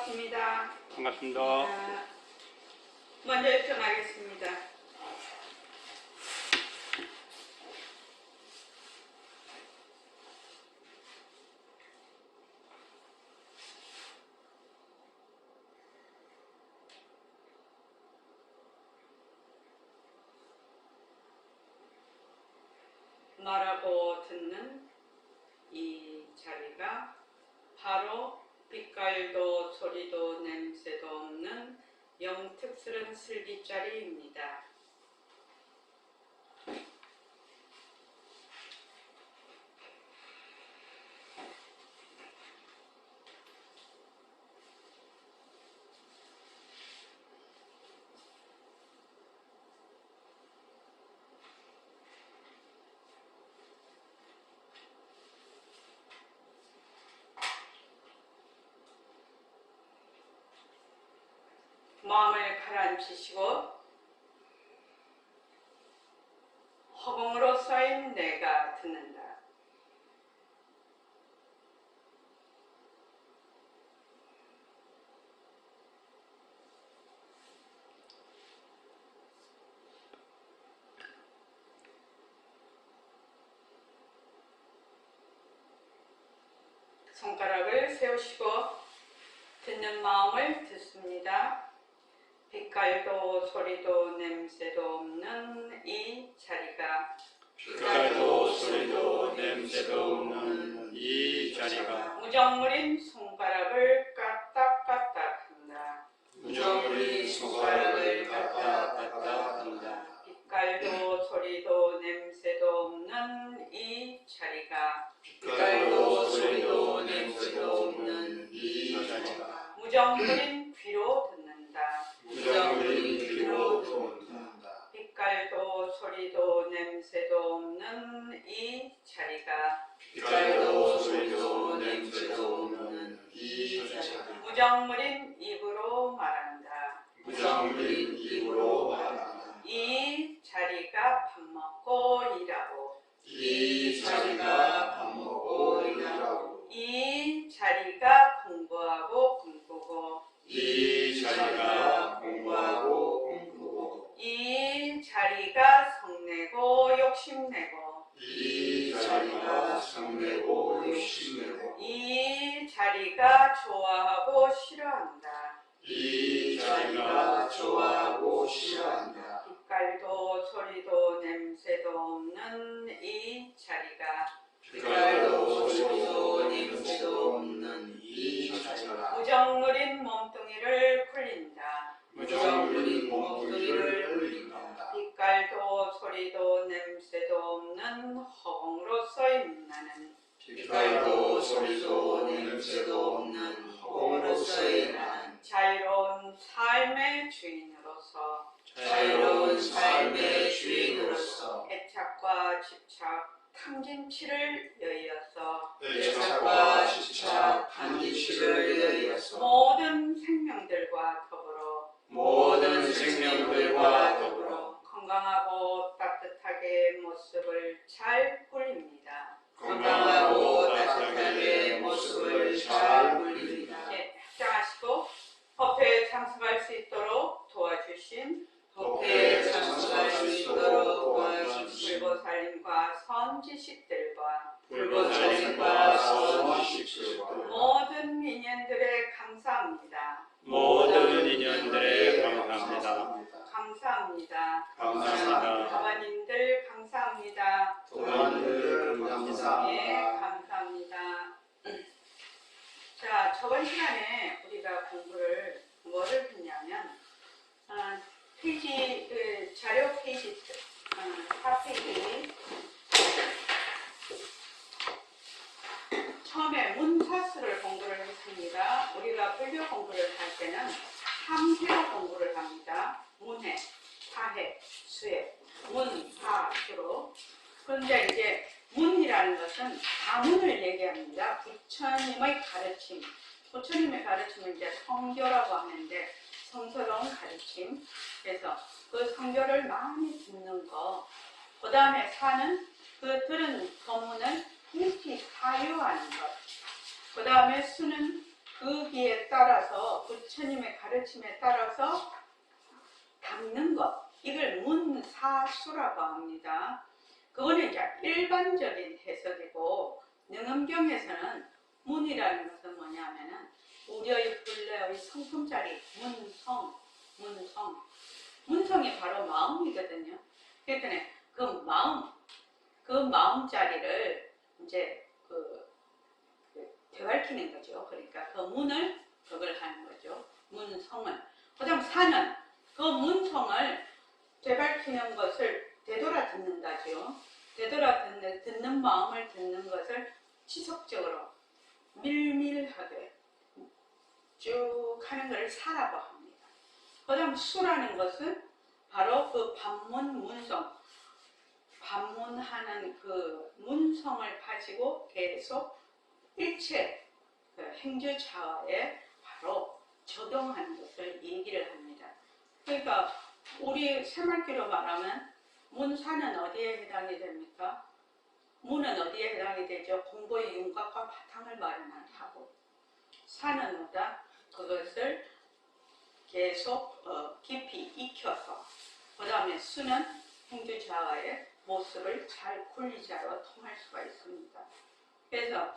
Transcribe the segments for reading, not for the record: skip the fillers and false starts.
반갑습니다. 반갑습니다. 먼저 입장하겠습니다. 말하고 듣는 이 자리가 바로 빛깔도 소리도 냄새도 없는 영특스런 슬기자리입니다. 마음을 가라앉히시고 허공으로 쌓인 내가 듣는다. 손가락을 세우시고 듣는 마음을 듣습니다. 빛깔도 소리도 냄새도 없는 이 자리가 빛깔도 소리도 냄새도 없는 이 자리가 무정물인 손가락을 까딱까딱한다. 무정물인 손가락을 까딱까딱한다. 빛깔도 소리도 냄새도 없는 이 자리가 빛깔도 소리도 냄새도 없는 이 자리가 무정물인 귀로 듣는다. 무정물인 귀로 듣는다. 빛깔도 소리도 냄새도 없는 이 자리가 빛깔도 소리도 냄새도 없는 이 자리가 무정물인 입으로 말한다. 무정물인 입으로 말한다. 이 자리가 밥 먹고 일하고 이 자리가 밥 먹고 일하고 이 자리가 공부하고 꿈꾸고 이 자리가 공부하고 꿈꾸고 이 자리가 성내고 욕심내고 이 자리가 성내고 욕심내고 이 자리가 좋아하고 싫어한다. 이 자리가 좋아하고 싫어한다. 빛깔도 소리도 냄새도 없는 이 자리가 빛깔도 소리도 냄새도 없는 이 자리가 무정물인 몸뚱이를 굴린다. 무정물인 몸뚱이를 흘린다. 빛깔도 소리도 냄새도 없는 허공으로 써인 나는 빛깔도 소리도 냄새도 없는 허공으로서의 나는 자유로운 삶의 주인으로서 자유로운 삶의 주인으로서 애착과 집착, 탐진치를 여의어서 애착과 집착, 탐진치를 여의어서 모든 생명들과 더불어 모든 생명들과 더불어 건강하고 따뜻하게 모습을 잘 굴립니다. 건강하고 따뜻하게 모습을 잘 굴립니다. 합장하시고 법회에 참석할 수 있도록 도와주신 법회에 참석할 수 있도록 도와주신 불보살님과 선지식들과 불보살님과 선지식들과 모든 인연들에 감사합니다. 모든 인연들에 감사합니다. 감사합니다. 감사합니다. 가바님들 감사합니다. 도반들 감사합니다. 예, 감사합니다. 자, 저번 시간에 우리가 공부를 뭐를 했냐면 페이지, 자료 페이지 4페이지 처음에 문사수를 공부를 했습니다. 우리가 불교 공부를 할 때는 3회로 공부를 합니다. 문회, 사회, 수회, 문, 사, 수로. 그런데 이제 문이라는 것은 가문을 얘기합니다. 부처님의 가르침. 부처님의 가르침을 이제 성교라고 하는데 성스러운 가르침. 그래서 그 성교를 많이 듣는 거. 그 다음에 사는 그 들은 법문을 일치 사유하는 것. 그 다음에 수는 거기에 따라서 부처님의 가르침에 따라서 닦는 것, 이걸 문사수라고 합니다. 그거는 이제 일반적인 해석이고, 능엄경에서는 문이라는 것은 뭐냐면은 우리의 본래의 성품자리, 문성이 바로 마음이거든요. 그랬더니 그 마음자리를 이제 되밝히는 거죠. 그러니까 그 문을 그걸 하는 거죠. 문성은. 그다음 사는 그 문성을 되밝히는 것을 되돌아 듣는다죠. 되돌아 듣는 마음을 듣는 것을 지속적으로 밀밀하게 쭉 하는 것을 사라고 합니다. 그다음 수라는 것은 바로 그 반문문성, 반문하는 그 문성을 가지고 계속 일체 그 행주차에 바로 적용하는 것을 얘기를 합니다. 그러니까 우리 새말귀로 말하면 문사는 어디에 해당이 됩니까? 문은 어디에 해당이 되죠? 공부의 윤곽과 바탕을 마련하고, 사는 뭐다? 그것을 계속 깊이 익혀서, 그 다음에 수는 행주자와의 모습을 잘 굴리자로 통할 수가 있습니다. 그래서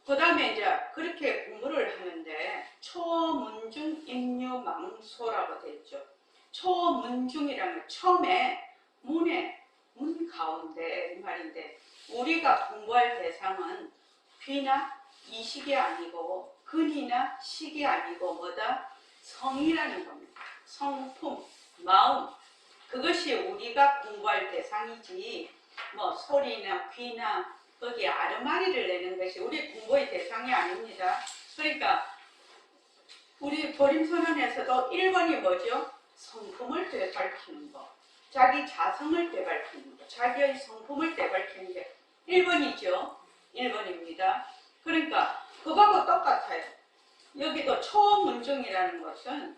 그 다음에 이제 그렇게 공부를 하는데 초문중 임유망소라고 되어 있죠. 초문중이라는 처음에 문 가운데 이 말인데, 우리가 공부할 대상은 귀나 이식이 아니고 근이나 식이 아니고 뭐다? 성이라는 겁니다. 성품, 마음, 그것이 우리가 공부할 대상이지 뭐 소리나 귀나 거기에 아르마리를 내는 것이 우리 공부의 대상이 아닙니다. 그러니까 우리 보림선언에서도 1번이 뭐죠? 성품을 되밝히는 것, 자기 자성을 되밝히는 것, 자기의 성품을 되밝히는 게 1번이죠. 1번입니다. 그러니까 그거하고 똑같아요. 여기도 초문중이라는 것은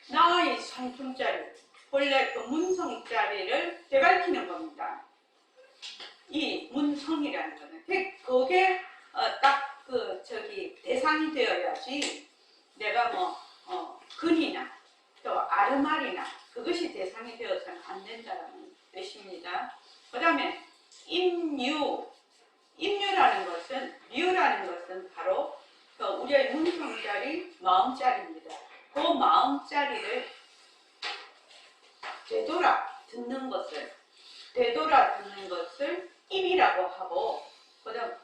나의 성품자리, 본래 그 문성자리를 되밝히는 겁니다. 이 문성이라는 거는 그게 딱 대상이 되어야지 내가 근이나 또 아르말이나 그것이 대상이 되어서는 안 된다는 뜻입니다. 그 다음에 임유라는 것은 바로 우리의 문성자리, 마음자리입니다. 그 마음자리를 되돌아 듣는 것을 입이라고 하고, 그 다음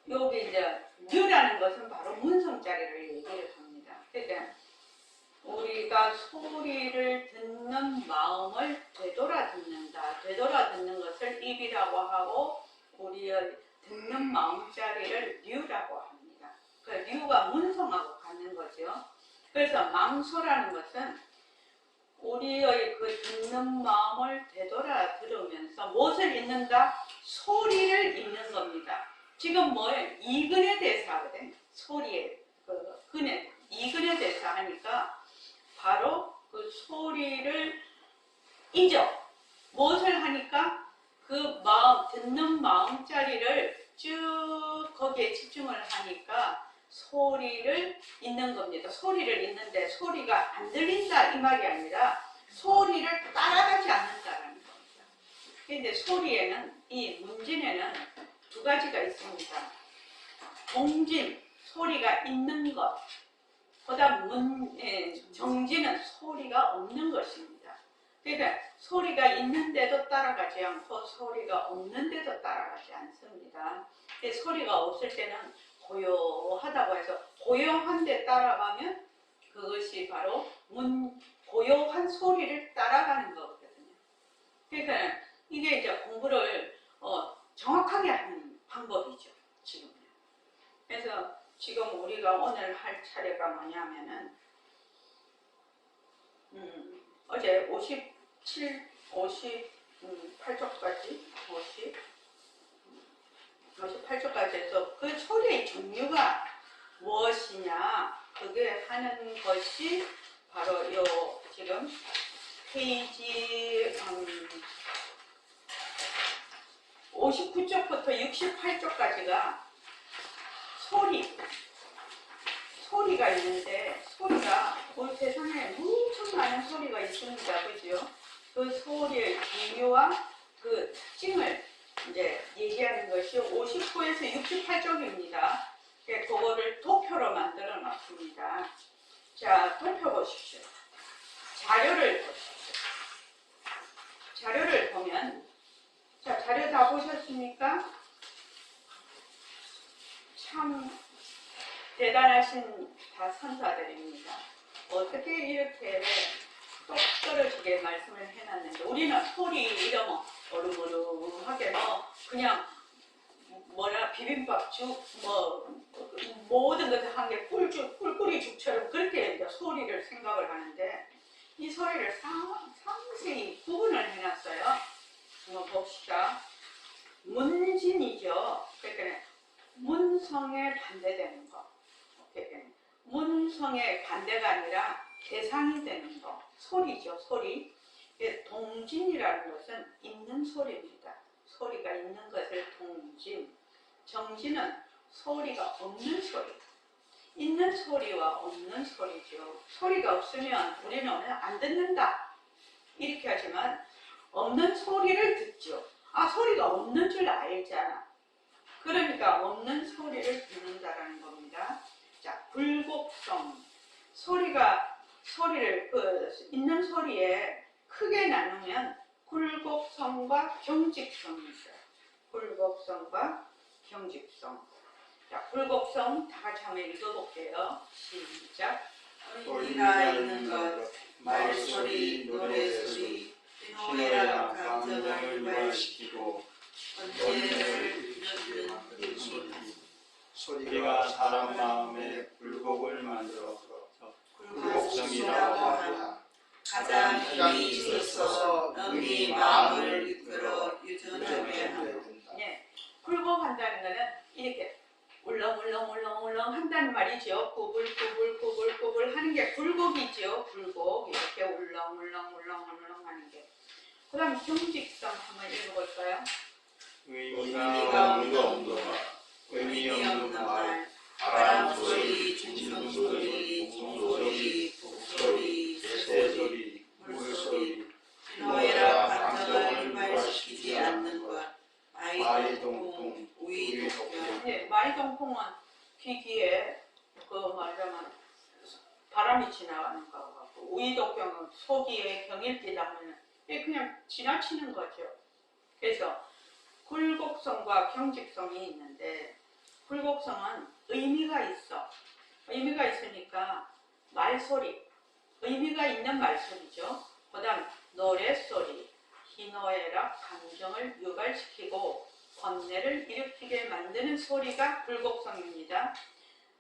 여기 이제 뮤라는 것은 바로 문성자리를 얘기를 합니다. 그러니까 우리가 소리를 듣는 마음을 되돌아 듣는다. 되돌아 듣는 것을 입이라고 하고, 우리의 듣는 마음자리를 류라고 합니다. 그 류가 문성하고 같는 거죠. 그래서 망소라는 것은 우리의 그 듣는 마음을 되돌아 들으면서 무엇을 읽는다? 소리를 읽는 겁니다. 지금 뭐예요? 이근에 대해서 하거든요. 소리에, 이근에 대해서 하니까 바로 그 소리를 잊어. 무엇을 하니까? 그 듣는 마음자리를 쭉 거기에 집중을 하니까 소리를 잊는 겁니다. 소리를 잊는데 소리가 안 들린다 이 말이 아니라 소리를 따라가지 않는다라는 겁니다. 그런데 소리에는, 이 문진에는 두 가지가 있습니다. 동진, 소리가 있는 것. 그 다음 정진은 소리가 없는 것입니다. 그러니까 소리가 있는데도 따라가지 않고 소리가 없는데도 따라가지 않습니다. 소리가 없을 때는 고요하다고 해서 고요한 데 따라가면 그것이 바로 고요한 소리를 따라가는 거거든요. 그러니까 이게 이제 공부를 정확하게 하는 방법이죠, 지금요. 그래서 지금 우리가 오늘 할 차례가 뭐냐면은 어제 58쪽까지 해서 그 소리의 종류가 무엇이냐, 그게 하는 것이 바로 요 지금 페이지 59쪽부터 68쪽까지가 소리, 소리가 있는데 소리가 온 세상에 엄청 많은 소리가 있습니다. 그죠? 그 소리의 종류와 그 특징을 이제 얘기하는 것이 59에서 68쪽입니다. 그거를 도표로 만들어 놨습니다. 자, 도표 보십시오. 자료를 보십시오. 자료를 보면, 자, 자료 다 보셨습니까? 참 대단하신 다 선사들입니다. 어떻게 이렇게 똑 떨어지게 말씀을 해놨는데, 우리는 소리 이러면 어루무루하게 그냥 비빔밥죽 모든 것을 한 게 꿀꿀이죽처럼 그렇게 이제 소리를 생각을 하는데, 이 소리를 상세히 구분을 해놨어요. 한번 봅시다. 문진이죠. 그러니까 문성에 반대되는 거. 문성의 반대가 아니라 대상이 되는 거. 소리죠, 소리. 동진이라는 것은 있는 소리입니다. 소리가 있는 것을 동진. 정진은 소리가 없는 소리. 있는 소리와 없는 소리죠. 소리가 없으면 우리는 안 듣는다 이렇게 하지만 없는 소리를 듣죠. 아, 소리가 없는 줄 알잖아. 그러니까 없는 소리를 듣는다라는 겁니다. 자, 굴곡성. 소리를 있는 소리에 크게 나누면 굴곡성과 경직성이 있어요. 굴곡성과 경직성. 자, 굴곡성 다 같이 한번 읽어볼게요. 시작. 의미가 있는 것, 말소리, 노래소리, 희노애락 감정을 유발시키고 번뇌를 일으키는 소리. 소리가 사람 마음에 굴곡을 만들어서 굴곡성이라고 하다. 가장 힘이 있어서 능히 마음을 이끌어 유전하게 한다. 네, 굴곡한다는 것은 이렇게 울렁울렁 한다는 말이죠. 꾸불꾸불 하는 게 굴곡이죠. 굴곡 이렇게 울렁울렁 하는 게. 그 다음 경직성 한번 읽어볼까요? 의미가 없는 것, 의미 없는 말, 바람소리, 진동소리, 종소리, 북소리, 새소리, 물소리, 희노애락 감정을 유발시키지 않는 것, 마이동풍, 우이독경. 네, 마이동풍은 귀기에 말하자면 바람이 지나가는 것 같고, 우이독경은 소기에 경일기 나면 그냥 지나치는 거죠. 그래서 굴곡성과 경직성이 있는데, 굴곡성은 의미가 있어. 의미가 있으니까 말소리, 의미가 있는 말소리죠. 그 다음 노래소리, 희노애락 감정을 유발시키고 번뇌를 일으키게 만드는 소리가 굴곡성입니다.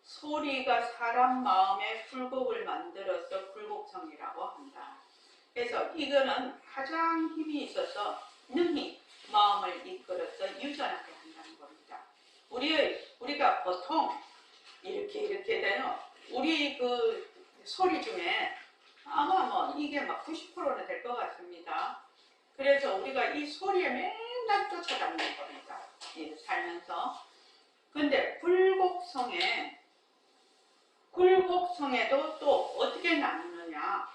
소리가 사람 마음에 굴곡을 만들어서 굴곡성이라고 한다. 그래서 이거는 가장 힘이 있어서 능히 마음을 이끌어서 유전하게 한다는 겁니다. 우리가 보통 이렇게 되는 우리 그 소리 중에 아마 이게 막 90%는 될 것 같습니다. 그래서 우리가 이 소리에 맨날 쫓아다니는 겁니다. 살면서. 근데 굴곡성에도 또 어떻게 나누느냐.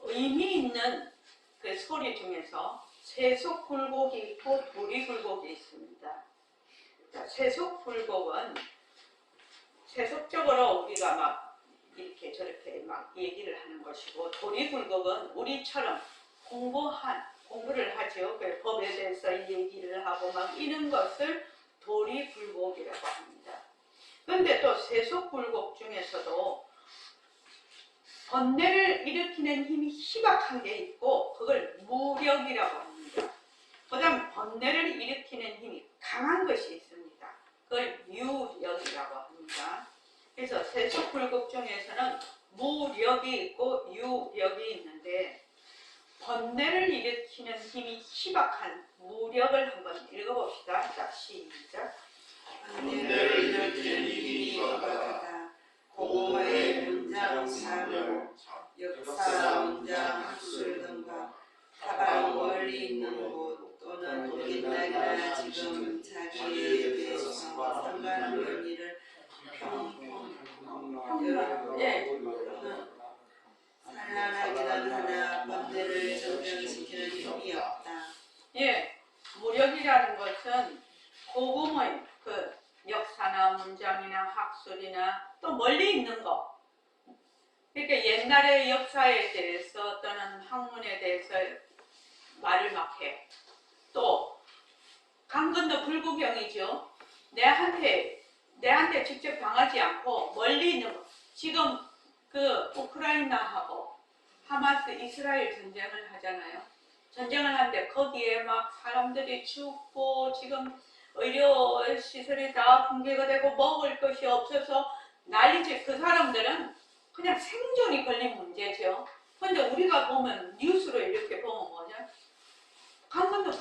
의미 있는 그 소리 중에서 세속 굴곡이 있고 도리 굴곡이 있습니다. 자, 세속 굴곡은 세속적으로 우리가 막 이렇게 저렇게 막 얘기를 하는 것이고, 도리 굴곡은 우리처럼 공부를 하죠. 그 법에 대해서 얘기를 하고 막 이런 것을 도리 굴곡이라고 합니다. 그런데 또 세속 굴곡 중에서도 번뇌를 일으키는 힘이 희박한 게 있고, 그걸 무력이라고 합니다. 그 다음 번뇌를 일으키는 힘이 강한 것이 있습니다. 그걸 유력이라고 합니다. 그래서 세속 굴곡 중에서는 무력이 있고 유력이 있는데, 번뇌를 일으키는 힘이 희박한 무력을 한번 읽어봅시다. 자, 시작. 번뇌를 일으키는 힘이 희박하다. 고고의 문장 사고, 역사 문장 학술 등과 다방 멀리 있는 곳 또는 옛날이나 지금 자기에 대해서 상관없는 일을 평평 여러 문자라는 것은 고금의 그 역사나 문장이나 학술이나 또 멀리 있는 거. 그러니까 옛날의 역사에 대해서 또는 학문에 대해서 말을 막 해. 또 강건도 불구경이죠. 내한테 직접 당하지 않고 멀리 있는 거. 지금 그 우크라이나하고 하마스 이스라엘 전쟁을 하잖아요. 전쟁을 하는데 거기에 막 사람들이 죽고 지금 의료 시설이 다 붕괴가 되고 먹을 것이 없어서 난리지. 그 사람들은 그냥 생존이 걸린 문제죠. 근데 우리가 보면 뉴스로 이렇게 보면 뭐냐? 강건도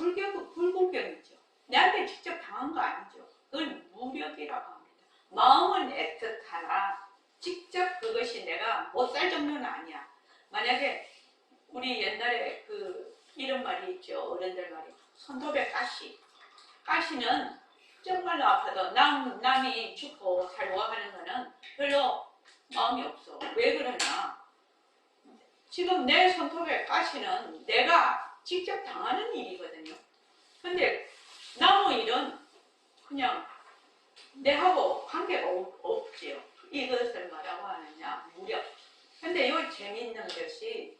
불구경이죠. 내한테 직접 당한 거 아니죠. 그걸 무력이라고 합니다. 마음은 애틋하나 직접 그것이 내가 못 살 정도는 아니야. 만약에 우리 옛날에 그 이런 말이 있죠. 어른들 말이. 손톱에 가시. 가시는 정말로 아파도 남이 죽고 살고 하는 거는 별로 마음이 없어. 왜 그러냐? 지금 내 손톱에 가시는 내가 직접 당하는 일이거든요. 근데 나무 일은 그냥 내하고 관계가 없지요. 이것을 뭐라고 하느냐? 무력. 근데 이 재미있는 것이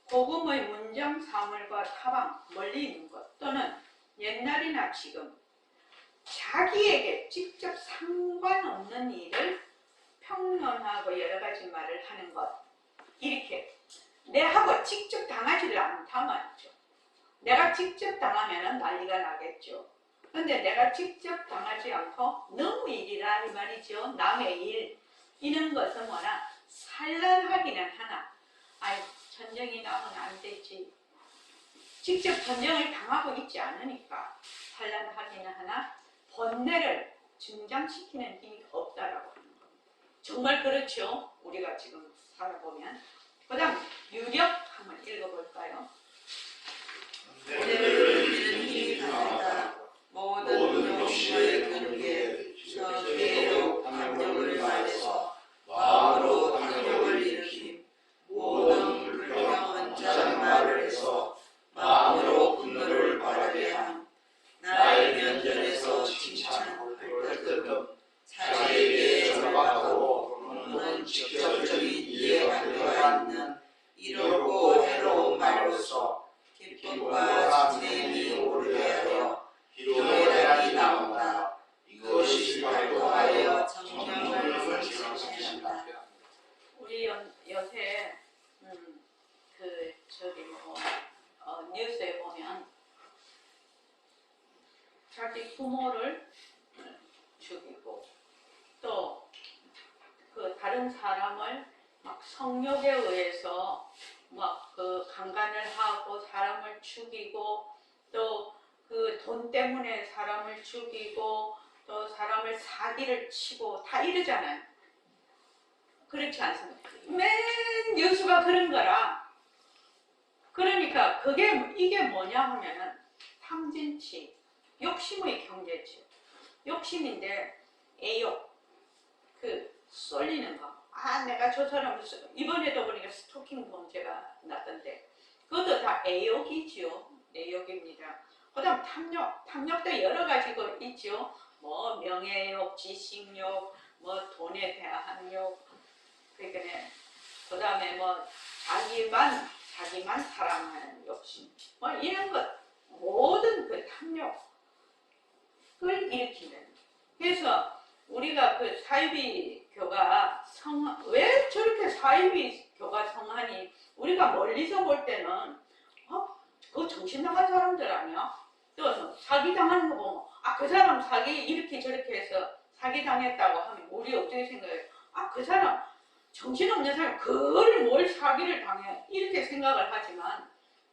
고금의 문장 사물과 타방, 멀리 있는 것 또는 옛날이나 지금 자기에게 직접 상관없는 일을 평론하고 여러 가지 말을 하는 것. 이렇게 내하고 직접 당하지를 않다 말이죠. 내가 직접 당하면 난리가 나겠죠. 근데 내가 직접 당하지 않고 너무 일이라 이 말이죠. 남의 일. 이런 것은 뭐나 산란하기는 하나. 아이 전쟁이 나면 안 되지. 직접 전쟁을 당하고 있지 않으니까 산란하기는 하나 번뇌를 증장시키는 힘이 없다라고 하는 겁니다. 정말 그렇죠. 우리가 지금 살아보면. 그 다음 유력 한번 읽어볼까요? 번뇌를 이기는 힘이 강하다. 모든 욕심의 근기에 저 죄로 탐욕을 말해서 마음으로 탐욕을 일으킴. 모든 불평은 짜는 말을 해서 마음으로 분노를 바라게 함. 나의 면전에서 칭찬할 때끔 자기에게 절박하고 또는 직접적인 이해가 되어 있는 이롭고 해로운 말로서 기쁨과 진행이 오르게 하여 희로애락이 나온다. 이것이 발동하여 정령을 설치한다. 우리 요새 그 저기 뉴스에 보면 자기 부모를 죽이고 또 그 다른 사람을 막 성욕에 의해서 막 그 강간을 하고 사람을 죽이고 또 그 돈 때문에 사람을 죽이고 또 사람을 사기를 치고 다 이러잖아요. 그렇지 않습니까? 맨 뉴스가 그런 거라. 그러니까 이게 뭐냐 하면은 탐진치, 욕심의 경제죠. 욕심인데 애욕, 그 쏠리는 거. 아, 내가 저 사람 이번에도 보니까 스토킹 범죄가 났던데 그것도 다 애욕이지요. 애욕입니다. 그다음 탐욕도 여러 가지가 있죠. 뭐 명예욕, 지식욕, 뭐 돈에 대한 욕. 그러니까 그다음에 뭐 자기만 사랑하는 욕심. 뭐 이런 것 모든 그 탐욕을 일으키는. 그래서 우리가 그 사이비 교가 왜 저렇게 사이비 교가 성하니? 우리가 멀리서 볼 때는 그거 정신 나간 사람들 아니야? 또 사기 당하는 거 보면 그 사람 사기 이렇게 저렇게 해서 사기 당했다고 하면 우리 어떻게 생각해요? 그 사람 정신없는 사람 그걸 뭘 사기를 당해 이렇게 생각을 하지만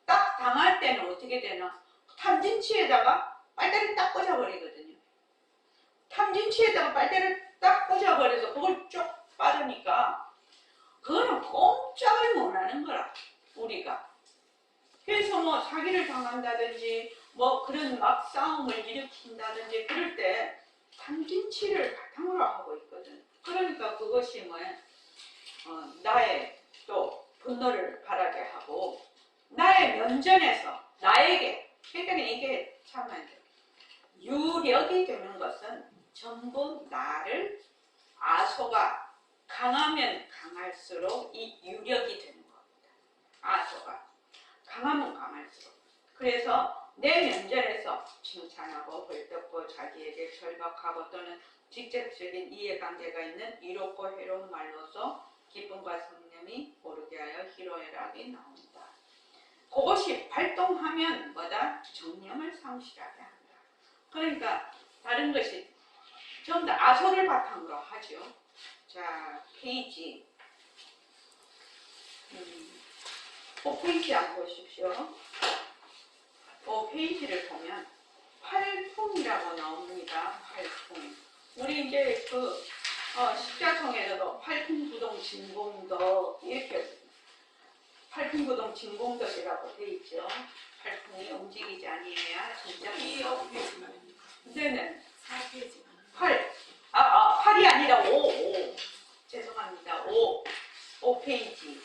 딱 당할 때는 어떻게 되나? 탐진치에다가 빨대를 딱 꽂아버리거든요. 탐진치에다가 빨대를 딱 꽂아버려서 그걸 쭉 빠르니까 그거는 꼼짝을 못하는 거라 우리가. 그래서 뭐 사기를 당한다든지 뭐 그런 막 싸움을 일으킨다든지 그럴 때 탐진치를 바탕으로 하고 있거든. 그러니까 그것이 뭐야? 나의 또 분노를 바라게 하고 나의 면전에서 나에게 그러니까 이게 참 안 돼. 유력이 되는 것은 전부 나를 아소가 강하면 강할수록 이 유력이 되는 겁니다. 아소가 강하면 강할수록. 그래서 내 면전에서 칭찬하고 벌떡고 자기에게 절박하고 또는 직접적인 이해관계가 있는 이롭고 해로운 말로서 기쁨과 성냄이 오르게 하여 희로애락이 나옵니다. 그것이 발동하면 뭐다? 정념을 상실하게 한다. 그러니까 다른 것이 전부 다 아소를 바탕으로 하죠. 자, 페이지 5페이지 한번 보십시오. 5페이지를 보면 팔풍이라고 나옵니다. 팔풍. 우리 이제 그 십자성에도 팔풍부동 진공덕 이렇게 팔풍부동 진공덕이라고 돼 있죠. 팔풍이 움직이지 아니해야 진짜 이 5페이지만입니다. 네네. 4페이지만. 8이 아니라 5 죄송합니다. 5페이지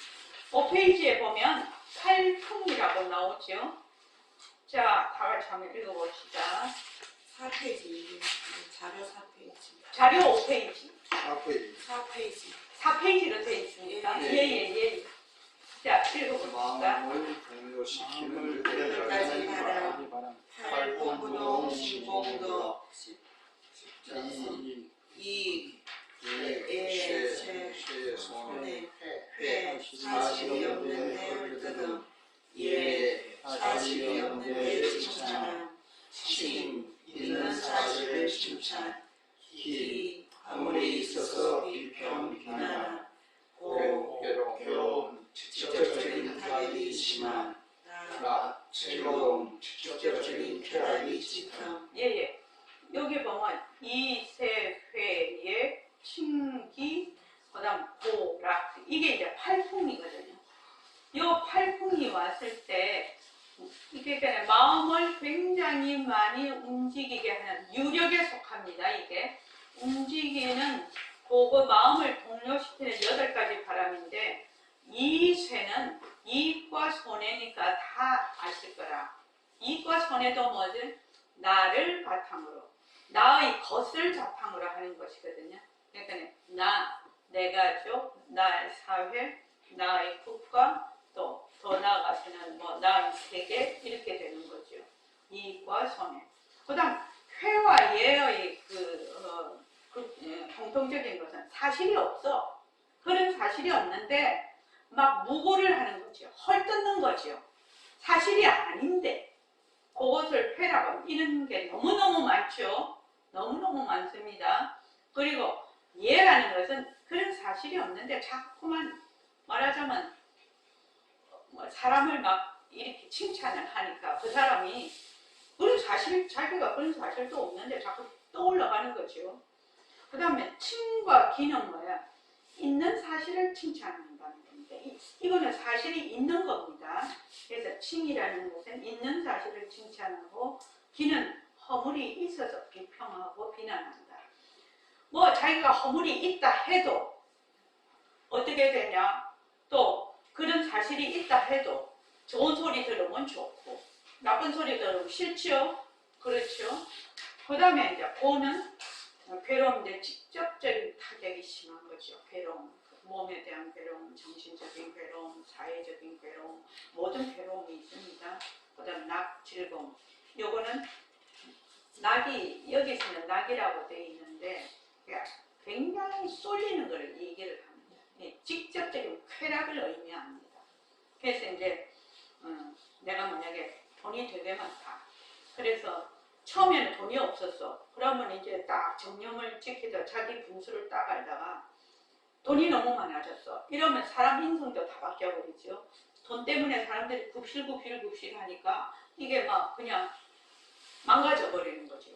5페이지에 보면 팔풍이라고 나오죠. 자, 다 같이 한번 읽어봅시다. 4페이지. 자료 4페이지. 자료 5페이지 4페이지. 4페이지로 되어 있습니다. 예예예. 자, 읽어봅시다. 마음을 동요시키는 그들까지 그대까지 바람. 팔풍부동 진공덕. 이 쇠의 손에 회 사실이 없는 내 뜨금. 예 사실이 없는 내 칭찬함. 칭 있는 사실을 칭찬. 희 아무리 있어서 비평 비난함. 괴로움 직접적인 타격이 심한. 나 즐거움 직접적인 쾌락이 짙음. 예예. 여기 보면 이세회의 칭기 그다음 보락 이게 이제 팔풍이거든요. 이 팔풍이 왔을 때 이게 그냥 마음을 굉장히 많이 움직이게 하는 유력에 속합니다. 이게 움직이는 그거 마음을 동요시키는 8가지 바람인데 이 쇠는 이익과 손해니까 다 아실 거라. 이익과 손해도 뭐지? 나를 바탕으로 나의 것을 바탕으로 하는 것이거든요. 그러니까 내 가족, 나의 사회, 나의 국가, 또 더 나아가서는 뭐 나의 세계 이렇게 되는 거죠. 이익과 손해. 그다음 회와 예의 공통적인 것은 사실이 없어. 그런 사실이 없는데 막 무고를 하는 거죠. 헐뜯는 거죠. 사실이 아닌데 그것을 회라고 이런 게 너무너무 많죠. 너무너무 많습니다. 그리고 예라는 것은 그런 사실이 없는데 자꾸만 말하자면 사람을 막 이렇게 칭찬을 하니까 그 사람이 그런 사실, 자기가 그런 사실도 없는데 자꾸 떠올라가는 거죠. 그 다음에 칭과 기는 뭐야? 있는 사실을 칭찬한다는 겁니다. 이거는 사실이 있는 겁니다. 그래서 칭이라는 것은 있는 사실을 칭찬하고 기는 허물이 있어서 비평하고 비난한다. 뭐 자기가 허물이 있다 해도 어떻게 되냐? 또 그런 사실이 있다 해도 좋은 소리 들으면 좋고 나쁜 소리 들으면 싫죠? 그렇죠? 그 다음에 이제 고는 괴로움인데 직접적인 타격이 심한 거죠. 괴로움, 몸에 대한 괴로움, 정신적인 괴로움, 사회적인 괴로움, 모든 괴로움이 있습니다. 그 다음 낙, 즐거움. 요거는 낙이, 여기서는 낙이라고 되어 있는데 굉장히 쏠리는 걸 얘기를 합니다. 직접적인 쾌락을 의미합니다. 그래서 이제 내가 만약에 돈이 되게 많다. 그래서 처음에는 돈이 없었어. 그러면 이제 딱 정념을 지키다 자기 분수를 딱 알다가 돈이 너무 많아졌어. 이러면 사람 인성도 다 바뀌어버리죠. 돈 때문에 사람들이 굽실굽실 하니까 이게 막 그냥 망가져버리는 거죠.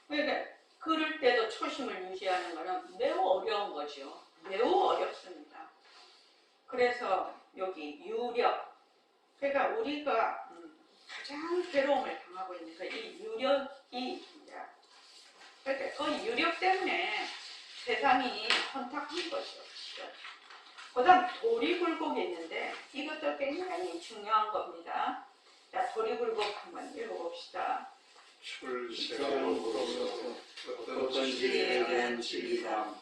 그러니까 그럴 때도 초심을 유지하는 것은 매우 어려운 거죠. 매우 어렵습니다. 그래서 여기 유력. 그러니까 우리가 가장 괴로움을 당하고 있는 이 유력이 그러니까 그 유력 때문에 세상이 혼탁한 거죠. 그 다음 도리굴곡이 있는데 이것도 굉장히 중요한 겁니다. 자, 도리굴곡 한번 읽어봅시다. 출세로부터 위한 진리다.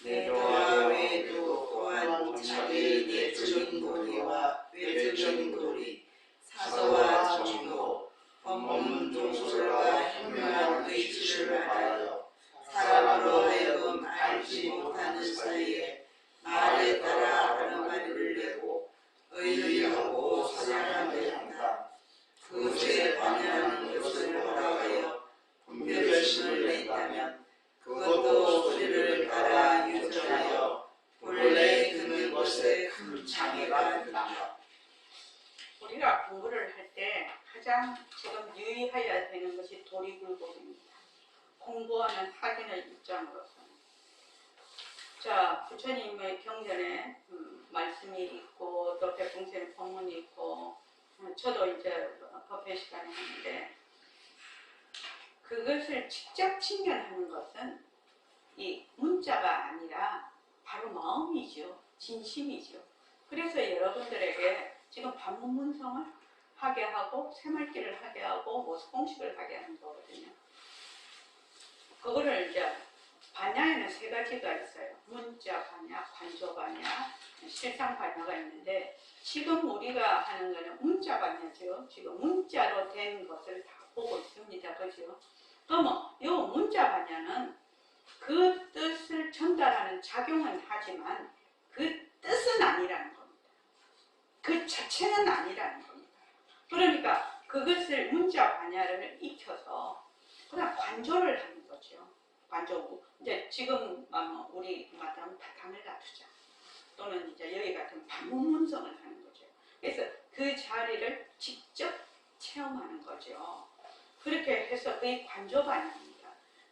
내 도와 외에도 또한 자기의 내적인 도리와 외적인 도리, 사서와 정도, 법문 동설과 현명한 의지를 말하여 사람으로 하여금 알지 못하는 사이에 말에 따라 아르마리를 내고 의의하고 사랑하게 한다. 그 죄에 반응하는 것을 허락하여 분별심을 낸다면 그것도 소리를 따라 유전하여 본래 듣는 것에 큰 장애가 된다. 우리가 공부를 할 때 가장 지금 유의해야 되는 것이 도리불급입니다. 공부하는 학인의 입장으로서는. 자, 부처님의 경전에 말씀이 있고 또 백공선의 법문이 있고 저도 이제 법회 시간에 하는데 그것을 직접 직면하는 것은 이 문자가 아니라 바로 마음이죠. 진심이죠. 그래서 여러분들에게 지금 반문문성을 하게 하고 새말기를 하게 하고 모습공식을 하게 하는 거거든요. 그거를 이제 반야에는 세 가지가 있어요. 문자 반야, 관조 반야, 실상 반야가 있는데 지금 우리가 하는 거는 문자 반야죠. 지금 문자로 된 것을 다 보고 있습니다. 그죠? 그러면 이 문자 반야는 그 뜻을 전달하는 작용은 하지만 그 뜻은 아니라는 겁니다. 그 자체는 아니라는 겁니다. 그러니까 그것을 문자 반야를 익혀서 그냥 관조를 하는 거죠. 관조고 이제 지금 우리 마다는 바탕을 놔두자. 또는 이제 여기 같은 반문문성을 하는 거죠. 그래서 그 자리를 직접 체험하는 거죠. 그렇게 해서 그게 관조 반야입니다.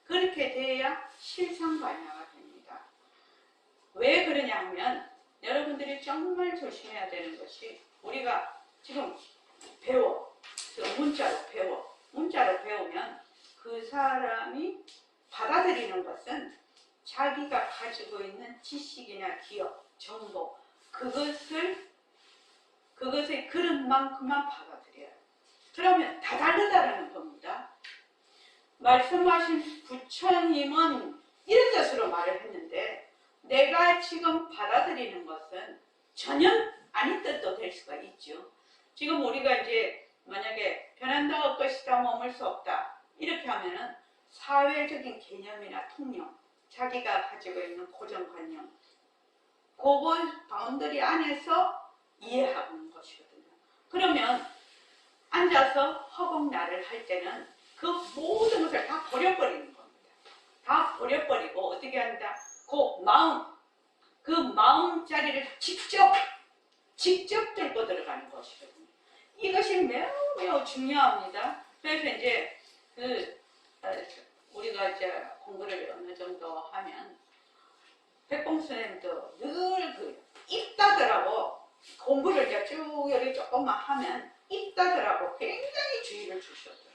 그렇게 돼야 실상 반야가 됩니다. 왜 그러냐 하면 여러분들이 정말 조심해야 되는 것이 우리가 지금 배워, 문자로 배우면 그 사람이 받아들이는 것은 자기가 가지고 있는 지식이나 기억, 정보, 그것의 그런 만큼만 받아들여요. 그러면 다 다르다는 겁니다. 말씀하신 부처님은 이런 뜻으로 말을 했는데 내가 지금 받아들이는 것은 전혀 아닌 뜻도 될 수가 있죠. 지금 우리가 이제 만약에 변한다고 것이다 머물 수 없다 이렇게 하면은 사회적인 개념이나 통념, 자기가 가지고 있는 고정관념 그거 바운더리 안에서 이해하고 있는 것이거든요. 그러면 앉아서 허공날을 할 때는 그 모든 것을 다 버려버리는 겁니다. 다 버려버리고 어떻게 한다? 그 마음자리를 직접 들고 들어가는 것이거든요. 이것이 매우 중요합니다. 그래서 이제 우리가 이제 공부를 어느 정도 하면 백봉스님도 늘 입 닫으라고 공부를 이제 쭉 여기 조금만 하면 입 닫으라고 굉장히 주의를 주셨어요.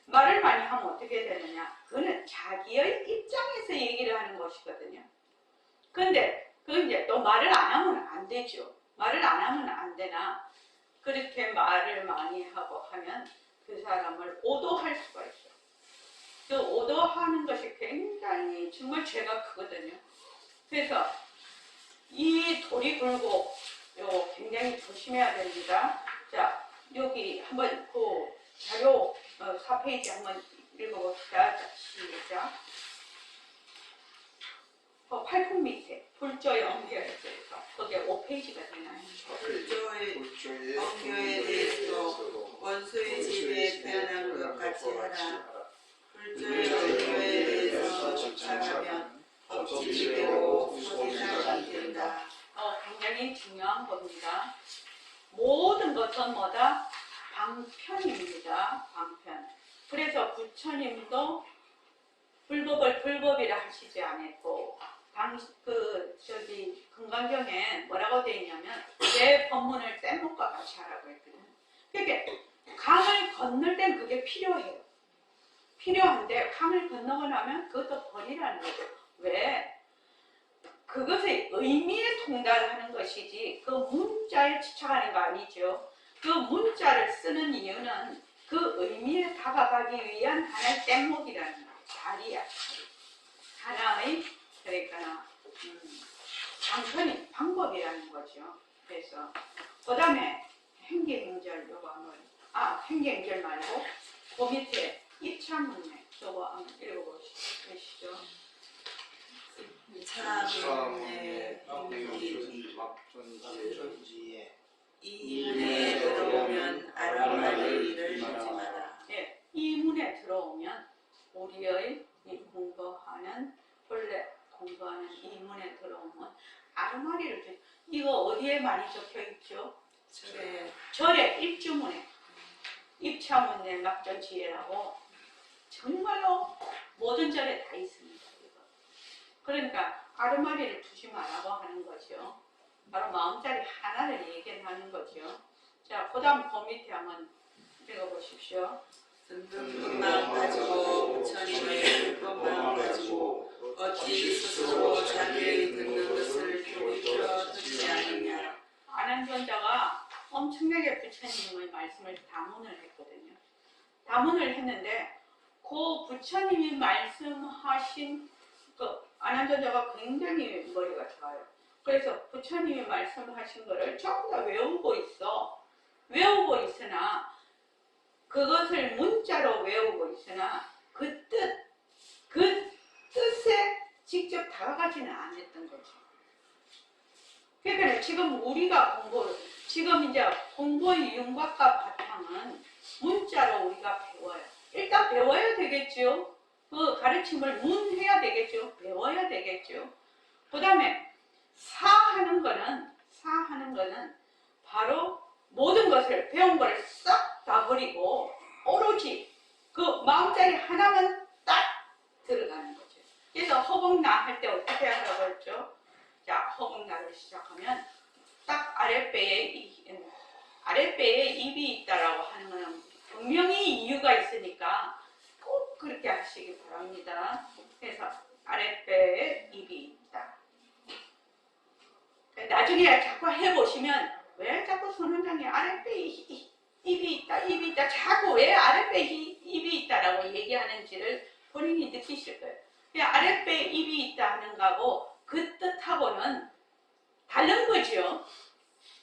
말을 많이 하면 어떻게 되느냐? 그거는 자기의 입장에서 얘기를 하는 것이거든요. 근데 이제 또 말을 안 하면 안 되죠. 말을 안 하면 안 되나 그렇게 말을 많이 하고 하면 그 사람을 오도할 수가 있어요. 그 오도하는 것이 굉장히 정말 죄가 크거든요. 그래서 이 도리불고 요거 굉장히 조심해야 됩니다. 자, 여기 한번 그 자료 4페이지 한번 읽어봅시다. 자, 시작. 팔품 밑에 불조의 엄교에 대해서 거기에 5페이지가 되나요? 불조의 엄교에 대해서 원수의 집에 태어난 것 같이 하라. 불조의 엄교에 대해서 정착하면 법집이고 후소지상이 된다. 굉장히 중요한 겁니다. 모든 것은 뭐다? 방편입니다. 방편. 그래서 부처님도 불법을 불법이라 하시지 않았고 금강경에 뭐라고 되어 있냐면 내 법문을 뗏목과 같이 하라고 했거든요. 그러니까 강을 건널 땐 그게 필요해요. 필요한데 강을 건너고 나면 그것도 버리라는 거죠. 왜? 그것의 의미에 통달하는 것이지 그 문자에 집착하는 거 아니죠. 그 문자를 쓰는 이유는 그 의미에 다가가기 위한 하나의 뗏목이라는 거예요. 다리야. 하나의 그러니까 방법이라는 거죠. 그래서 그 다음에 행기행절 요거 한번 행기행절 말고 그 밑에 입차문맥 요거 한번 읽어보시죠. 참내 막존지 막존지에 이 문에 들어오면 아람말의 일을 하지 마라. 예, 이 문에 들어오면 우리의 이 원래 공부하는 이 문에 들어오면 아르마리를 이거 어디에 많이 적혀 있죠? 절에 입주문에 입차문에 막전지혜라고 정말로 모든 절에 다 있습니다. 이거. 그러니까 아르마리를 두지 말라고 하는 거죠. 바로 마음자리 하나를 얘기하는 거죠. 자, 그 다음 그 밑에 한번 읽어보십시오. 든든한 마음 가지고 부처님의 율법 마음 가지고 어찌 스스로 자기의 듣는 것을 조리켜 듣지 않느냐. 아난전자가 엄청나게 부처님의 말씀을 담론을 했거든요. 담론을 했는데 그 부처님이 말씀하신 아난전자가 굉장히 머리가 좋아요. 그래서 부처님이 말씀하신 거를 전부 다 외우고 있으나 그것을 문자로 외우고 있으나 그 뜻에 직접 다가가지는 않았던 거죠. 그러니까 지금 우리가 지금 이제 공부의 윤곽과 바탕은 문자로 우리가 배워요. 일단 배워야 되겠죠. 그 가르침을 문해야 되겠죠. 배워야 되겠죠. 그 다음에 사하는 거는 바로 모든 것을 배운 걸 싹 다 버리고 오로지 그 마음자리 하나만 딱 들어가는 거죠. 그래서 허벅나 할 때 어떻게 하라고 했죠? 자, 허벅나를 시작하면 딱 아랫배에 입이 있다라고 하는 거는 분명히 이유가 있으니까 꼭 그렇게 하시기 바랍니다. 그래서 아랫배에 입이 있다. 나중에 자꾸 해보시면 왜 자꾸 선원장이 아랫배에 입이 있다 자꾸 왜 아랫배에 입이 있다라고 얘기하는지를 본인이 느끼실 거예요. 그냥 아랫배에 입이 있다 하는 거하고 그 뜻하고는 다른 거죠.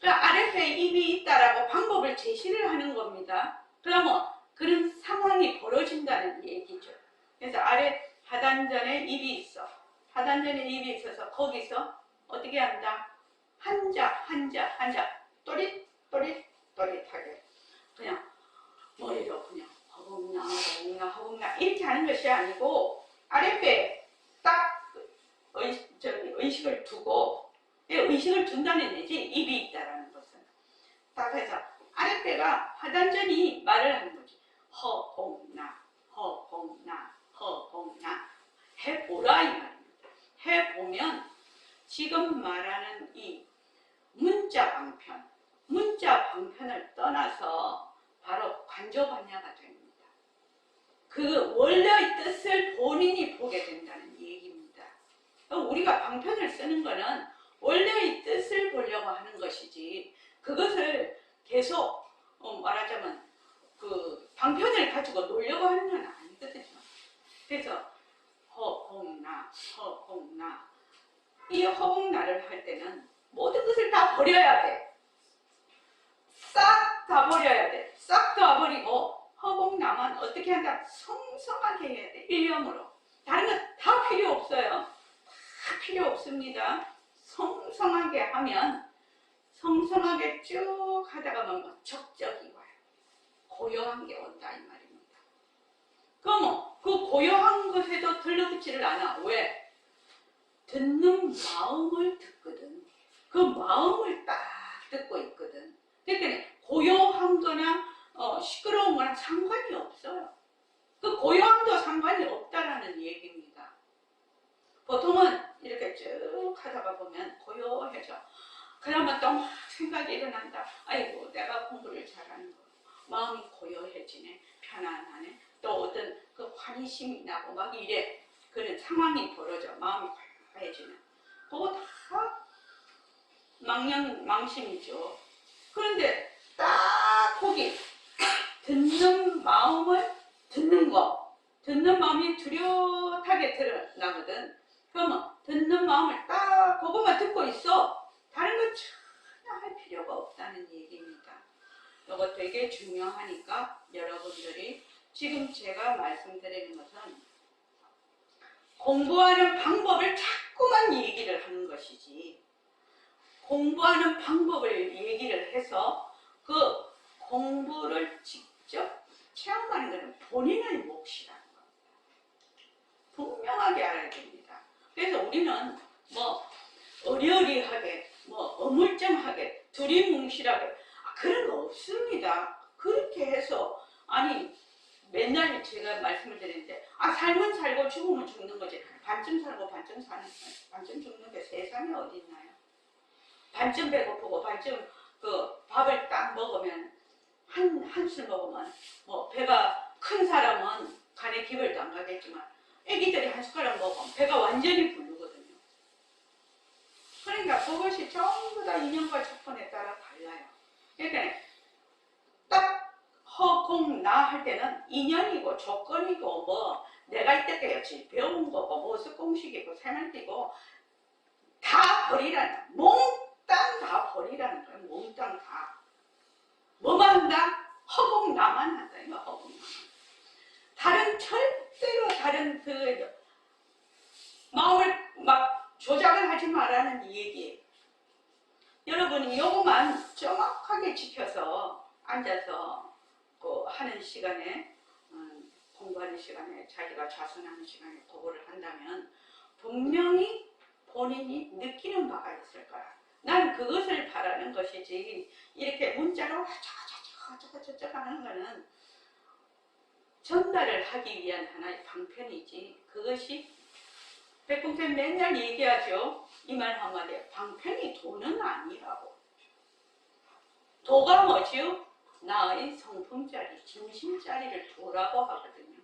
그러니까 아랫배에 입이 있다라고 방법을 제시를 하는 겁니다. 그러면 그런 상황이 벌어진다는 얘기죠. 그래서 하단전에 입이 있어. 하단전에 입이 있어서 거기서 어떻게 한다? 한자 또릿하게 그냥 머리로 그냥 허벅나 이렇게 하는 것이 아니고 아랫배에 딱 의식을 두고 의식을 둔다는 얘기 입이 있다라는 것은 딱 해서 아랫배가 하단전이 말을 하는 거지. 허벅나 해보라 이 말입니다. 해보면 지금 말하는 이 문자 방편을 떠나서 바로 관조반야가 됩니다. 그 원래의 뜻을 본인이 보게 된다는 얘기입니다. 우리가 방편을 쓰는 거는 원래의 뜻을 보려고 하는 것이지 그것을 계속 말하자면 그 방편을 가지고 놀려고 하는 건 아니거든요. 그래서 허벅나 이 허벅나를 할 때는 모든 것을 다 버려야 돼. 싹 다 버려야 돼. 싹 다 버리고 허벅나만 어떻게 한다? 성성하게 해야 돼. 일념으로. 다른 거 다 필요 없어요. 다 필요 없습니다. 성성하게 하면 성성하게 쭉 하다가 보면 적적이 와요. 고요한 게 온다 이 말입니다. 그럼 그 고요한 것에도 들러붙지를 않아. 왜? 듣는 마음을 듣거든. 그 마음을 딱 듣고 있거든. 그러니까 고요한 거나 시끄러운 거나 상관이 없어요. 그 고요함도 상관이 없다라는 얘기입니다. 보통은 이렇게 쭉 하다가 보면 고요해져. 그러면 또 막 생각이 일어난다. 아이고 내가 공부를 잘하는 거. 마음이 고요해지네. 편안하네. 또 어떤 그 환희심이 나고 막 이래. 그런 상황이 벌어져. 마음이 고요해지는. 그거 다 망심이죠. 그런데 딱 거기 듣는 마음을 듣는 거 듣는 마음이 뚜렷하게 드러나거든. 그러면 듣는 마음을 딱 그것만 듣고 있어. 다른 거 전혀 할 필요가 없다는 얘기입니다. 이거 되게 중요하니까 여러분들이 지금 제가 말씀드리는 것은 공부하는 방법을 자꾸만 얘기를 하는 것이지, 공부하는 방법을 얘기를 해서 그 공부를 직접 체험하는 것은 본인의 몫이라는 겁니다. 분명하게 알아야 됩니다. 그래서 우리는 뭐 어리어리하게, 뭐 어물쩡하게, 두리뭉실하게 그런 거 없습니다. 그렇게 해서 아니 맨날 제가 말씀을 드리는데 삶은 살고 죽으면 죽는 거지. 반쯤 살고 반쯤 죽는 게 세상에 어디 있나요? 반쯤 배고프고 반쯤 그 밥을 딱 먹으면 한술 먹으면 뭐 배가 큰 사람은 간에 기별도 안 가겠지만 애기들이 한 숟가락 먹으면 배가 완전히 부르거든요. 그러니까 그것이 전부 다 인연과 조건에 따라 달라요. 그러니까 딱 허공나 할 때는 인연이고 조건이고 뭐 내가 이때까지 배운 거고 모습 공식이고 생활이고 다 버리라는, 몽땅 다 버리라는 거예요. 몽땅 다. 뭐만 한다? 허공나만 한다. 이거 허공나만. 다른 절대로 다른 그 마음을 막 조작을 하지 말라는 얘기예요. 여러분이 요거만 정확하게 지켜서 앉아서 그 하는 시간에 공부하는 시간에 자기가 자선하는 시간에 그거를 한다면 분명히 본인이 느끼는 바가 있을 거야. 난 그것을 바라는 것이지 이렇게 문자로 저저저저저저 하는 거는 전달을 하기 위한 하나의 방편이지 그것이 백봉쌤 맨날 얘기하죠. 이 말 한마디에 방편이 도는 아니라고. 도가 뭐지요? 나의 성품자리, 진심자리를 도라고 하거든요.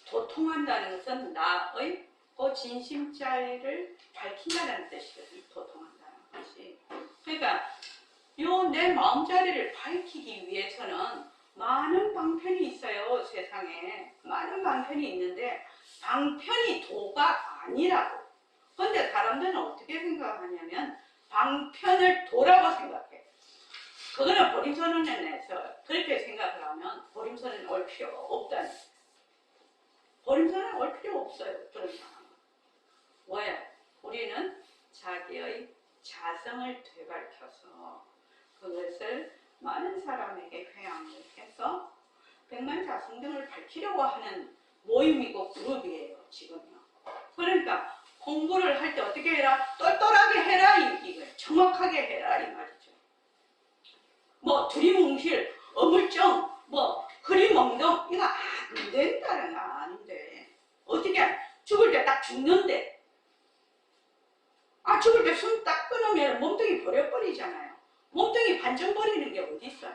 도통한다는 것은 나의 그 진심자리를 밝힌다는 뜻이거든요. 도통한다는 것이. 그러니까 요 내 마음자리를 밝히기 위해서는 많은 방편이 있어요. 세상에 많은 방편이 있는데 방편이 도가 아니라고. 근데 사람들은 어떻게 생각하냐면 방편을 도라고 생각해. 그거는 보림선언에서 그렇게 생각을 하면 보림선언 올 필요가 없다는 거예요. 보림선언 올 필요 없어요. 그런 상황은. 왜? 우리는 자기의 자성을 되밝혀서 그것을 많은 사람에게 회양을 해서 백만자성등을 밝히려고 하는 모임이고 그룹이에요. 지금요. 그러니까 공부를 할 때 어떻게 해라? 똘똘하게 해라 이거예요. 정확하게 해라 이 말이죠. 뭐 두리뭉실, 어물쩡, 뭐 흐리멍덩 이거 안 된다는 거 안 돼. 어떻게 죽을 때 딱 죽는데 죽을 때 숨 딱 끊으면 몸뚱이 버려버리잖아요. 몸뚱이 반쯤 버리는 게 어디 있어요?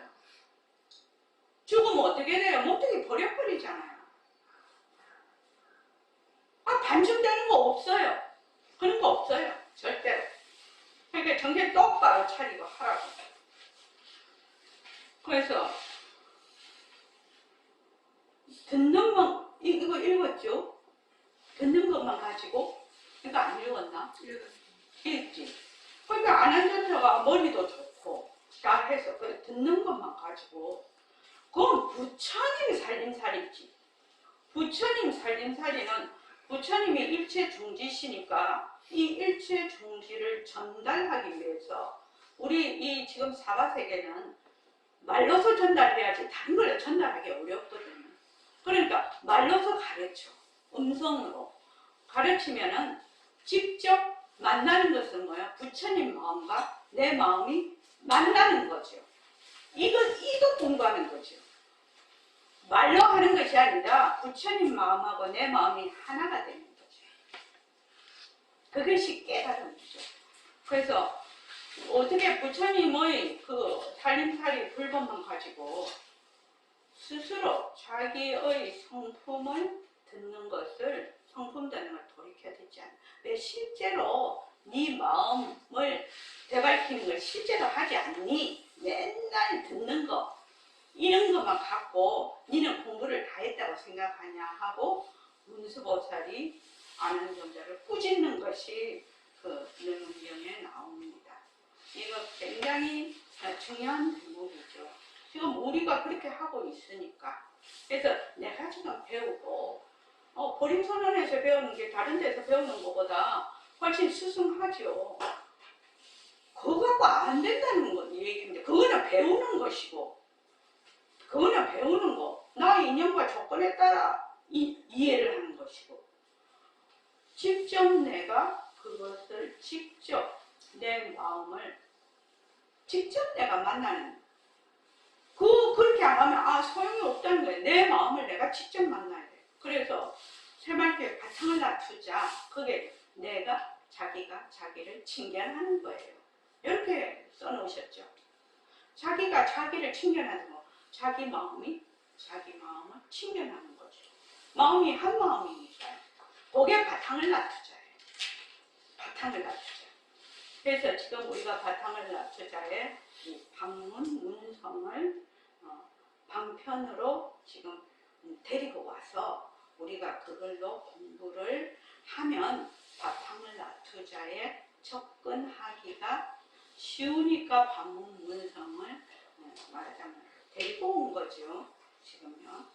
죽으면 어떻게 돼요? 몸뚱이 버려버리잖아요. 반쯤 되는 거 없어요. 그런 거 없어요. 절대로. 그러니까 정신 똑바로 차리고 하라고. 그래서 듣는 것, 이거 읽었죠? 듣는 것만 가지고 이거 안 읽었나? 읽지. 그러니까 안한전처가 머리도 좋고 다 해서 그 듣는 것만 가지고 그건 부처님 살림살이지. 부처님 살림살이는 부처님이 일체중지시니까 이 일체중지를 전달하기 위해서 우리 이 지금 사바세계는 말로서 전달해야지 다른 걸 전달하기 어렵거든요. 그러니까 말로서 가르쳐. 음성으로 가르치면은 직접 만나는 것은 뭐야? 부처님 마음과 내 마음이 만나는 거죠. 이거 공부하는 거죠. 말로 하는 것이 아니라 부처님 마음하고 내 마음이 하나가 되는 거죠. 그것이 깨달음이죠. 그래서 어떻게 부처님의 그 살림살이 불법만 가지고 스스로 자기의 성품을 듣는 것을 성품 듣는 걸 돌이켜야 되지 않아. 왜 실제로 네 마음을 되밟히는 걸 실제로 하지 않니? 맨날 듣는 거 이런 것만 갖고 니는 공부를 다 했다고 생각하냐 하고 문수보살이 아난존자를 꾸짖는 것이 그 능음경에 나옵니다. 이거 굉장히 중요한 대목이죠. 지금 우리가 그렇게 하고 있으니까. 그래서 내가 지금 배우고 보림선언에서 배우는 게 다른 데서 배우는 것보다 훨씬 스승하죠. 그거 갖고 안 된다는 건 얘기인데 그거는 배우는 것이고 그거는 배우는 거. 나의 인연과 조건에 따라 이해를 하는 것이고 직접 내가 그것을 직접 내 마음을 직접 내가 만나는 그렇게 안 하면 소용이 없다는 거예요. 내 마음을 내가 직접 만나야 돼. 그래서 새말교회 바탕을 낮추자. 그게 내가 자기가 자기를 칭견하는 거예요. 이렇게 써놓으셨죠. 자기가 자기를 칭견하는 거. 자기 마음이 자기 마음을 칭견하는 거죠. 마음이 한 마음이니까요. 거기에 바탕을 낮추자예요. 바탕을 낮추자. 그래서 지금 우리가 바탕을 낮추자에 이 방문 문성을 방편으로 지금 데리고 와서 우리가 그걸로 공부를 하면 바탕을 낮추자에 접근하기가 쉬우니까 방문 문성을 말하자면 데리고 온 거죠. 지금요.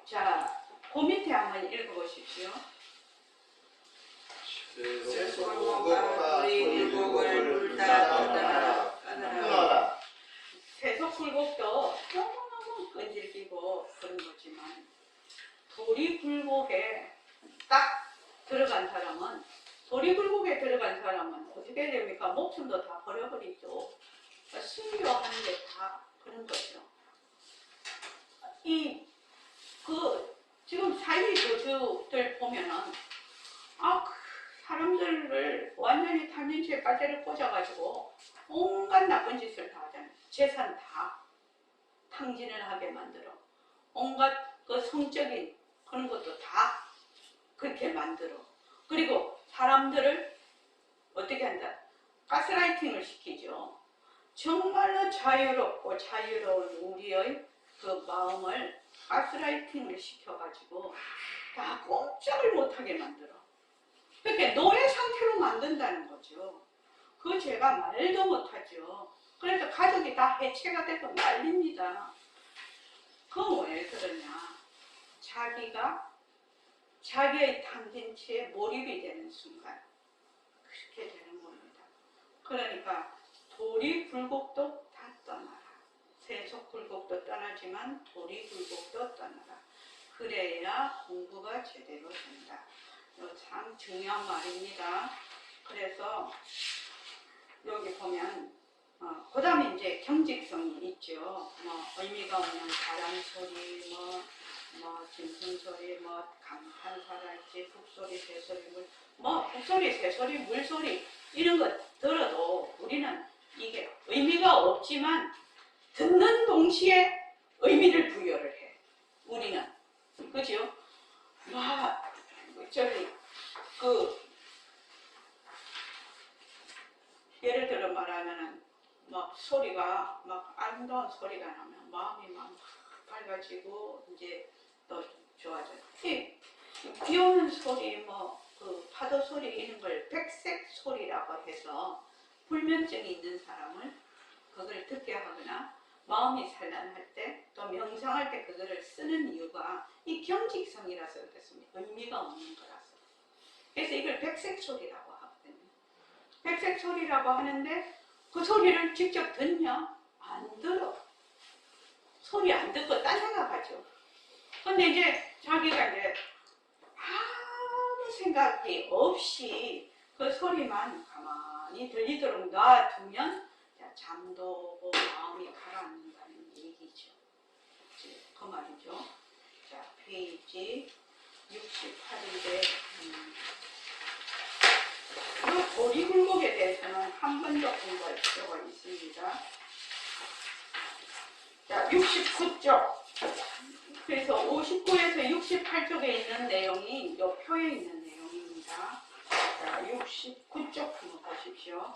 자, 그 밑에 한번 읽어보십시오. 세속과 도리불복을 둘다 끊어라. 세속불복도 너무너무 끈질기고 그런 거지만 도리불복에 딱 들어간 사람은 도리불복에 들어간 사람은 어떻게 됩니까? 목숨도 다 버려버리죠. 순교하는 게 다 그런 거죠. 지금 사회 교주들 보면은 사람들을 완전히 탐진치에 빨대를 꽂아가지고 온갖 나쁜 짓을 다 하잖아요. 재산 다 탕진을 하게 만들어. 온갖 그 성적인 그런 것도 다 그렇게 만들어. 그리고 사람들을 어떻게 한다? 가스라이팅을 시키죠. 정말로 자유롭고 자유로운 우리의 그 마음을 가스라이팅을 시켜가지고 다 꼼짝을 못하게 만들어. 그렇게 노예 상태로 만든다는 거죠. 그 제가 말도 못하죠. 그래서 가족이 다 해체가 되고 난립니다. 그건 왜 그러냐. 자기가 자기의 탐진치에 몰입이 되는 순간 그렇게 되는 겁니다. 그러니까 도리불복도 다 떠나라. 세속불복도 떠나지만 도리불복도 떠나라. 그래야 공부가 제대로 된다. 이거 참 중요한 말입니다. 그래서 여기 보면 그 다음에 이제 경직성이 있죠. 의미가 없는 바람 소리, 짐승 소리, 감탄사랄지, 북소리, 새소리, 북소리, 새소리, 물소리 이런 것 들어도 우리는 이게 의미가 없지만 듣는 동시에 의미를 부여를 해. 우리는 그죠? 예를 들어 말하면은 소리가 아름다운 소리가 나면 마음이 막 밝아지고 이제 또 좋아져. 비 오는 소리, 그 파도 소리 이런 걸 백색 소리라고 해서 불면증이 있는 사람을 그걸 듣게 하거나 마음이 산란할 때 또 명상할 때 그거를 쓰는 이유가 이 경직성이라서 그렇습니다. 의미가 없는 거라서. 그래서 이걸 백색 소리라고 하거든요. 백색 소리라고 하는데 그 소리를 직접 듣냐? 안 들어. 소리 안 듣고 딴 생각하죠. 근데 이제 자기가 이제 아무 생각이 없이 그 소리만 가만히 들리도록 놔두면 잠도 오고 마음이 가라앉는다는 얘기죠. 그 말이죠. 자, 페이지 68인데 이 도리불복에 대해서는 한 번 더 공부할 필요가 있습니다. 자, 69쪽. 그래서 59에서 68쪽에 있는 내용이 이 표에 있는 내용입니다. 자, 69쪽 한번 보십시오.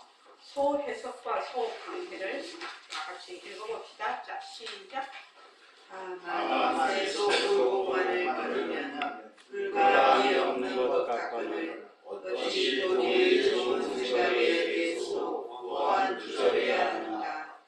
소해석과 소강해를 다 같이 읽어봅시다. 자, 시작. 다만 세속 불공만을 끊으면 불가항이 없는 것 같거늘 어찌 도리의 좋은 생각에 대해서 또한 두절해야 하는가.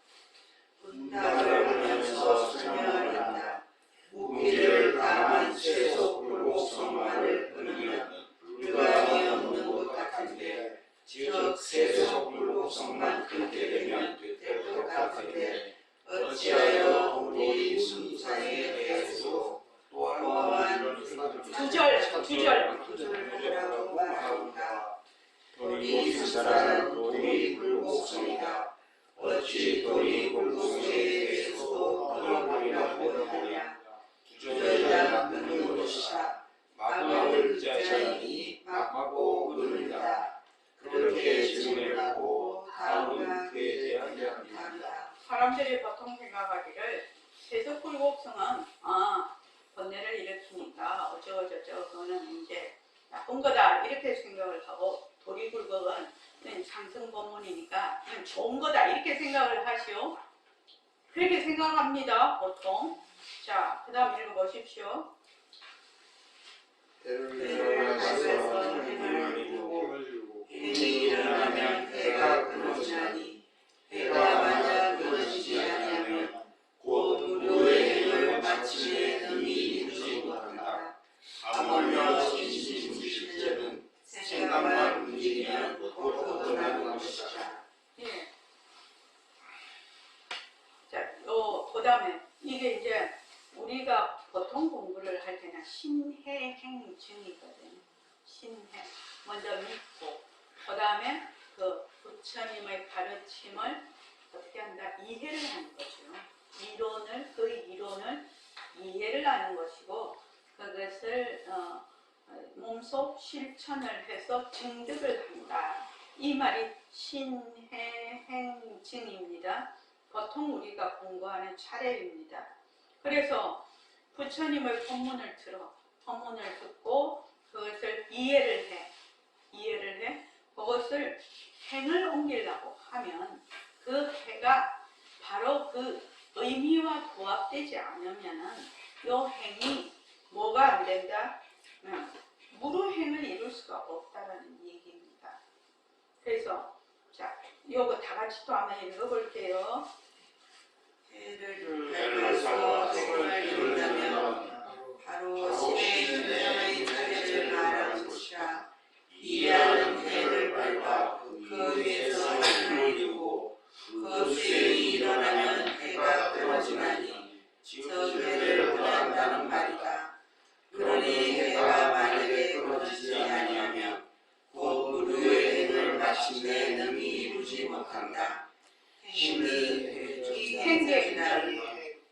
분탁을 하면서 설명하였다. 무기를 다만 세속 불곡성만을 끊으면 불가항이 없는 것 같은데 즉 세속 불곡성만 끊게 되면 될 것 같은데 어찌하여 우리 순사에 대해서 또한 두절이라고 말하는가. 도리 순사는 도리 불곡성이다. 어찌 도리 불곡성에 대해서도 끊어버리라고 하냐. 두절이라 끊는 것이다. 막을 자이니 막고 끊는다. 그렇게 질문하고 다음은 그에 대한 이야기합니다. 사람들이 보통 생각하기를 세속불곡성은 번뇌를 일으키니까 어쩌고저쩌고 그거는 이제 나쁜 거다 이렇게 생각을 하고 도리불곡은 상승법문이니까 그냥 좋은 거다 이렇게 생각을 하시오. 그렇게 생각합니다 보통. 자, 그 다음 읽어보십시오. 해를 가서 행을 이루고 행이 일어나면 해가 끊어지나니 해가 만약 끊어지지 아니하면 곧 무료의 행을 마침내 능히 이루지 못한다. 하물며 진실은 생각만 움직이면 곧 얻어나는 것이다. 예. 자, 그 다음에 이게 이제 우리가 보통 공부를 할 때는 신해행증이거든요. 신해. 먼저 믿고, 그 다음에 그 부처님의 가르침을 어떻게 한다? 이해를 하는 거죠. 그 이론을 이해를 하는 것이고, 그것을 몸속 실천을 해서 증득을 한다. 이 말이 신해행증입니다. 보통 우리가 공부하는 차례입니다. 그래서 부처님의 법문을 듣고 그것을 이해를 해. 그것을 행을 옮기려고 하면 그 해가 바로 그 의미와 부합되지 않으면은 이 행이 뭐가 안 된다? 무료행을 이룰 수가 없다라는 얘기입니다. 그래서 자, 요거 다 같이 또 한번 읽어볼게요. 해를 밟아서 행을 이룬다면 바로 신의 인정의 차례를 말하는 것이라. 이하는 해를 밟아 그 위에서 행을 이루고 그 수행이 일어나면 해가 끊어지나니 저 해를 끊는다는 말이다. 그러니 해가 만약에 끊어지지 아니하면 곧 무료의 행을 마침내 능히 이루지 못한다. 이 행계이나니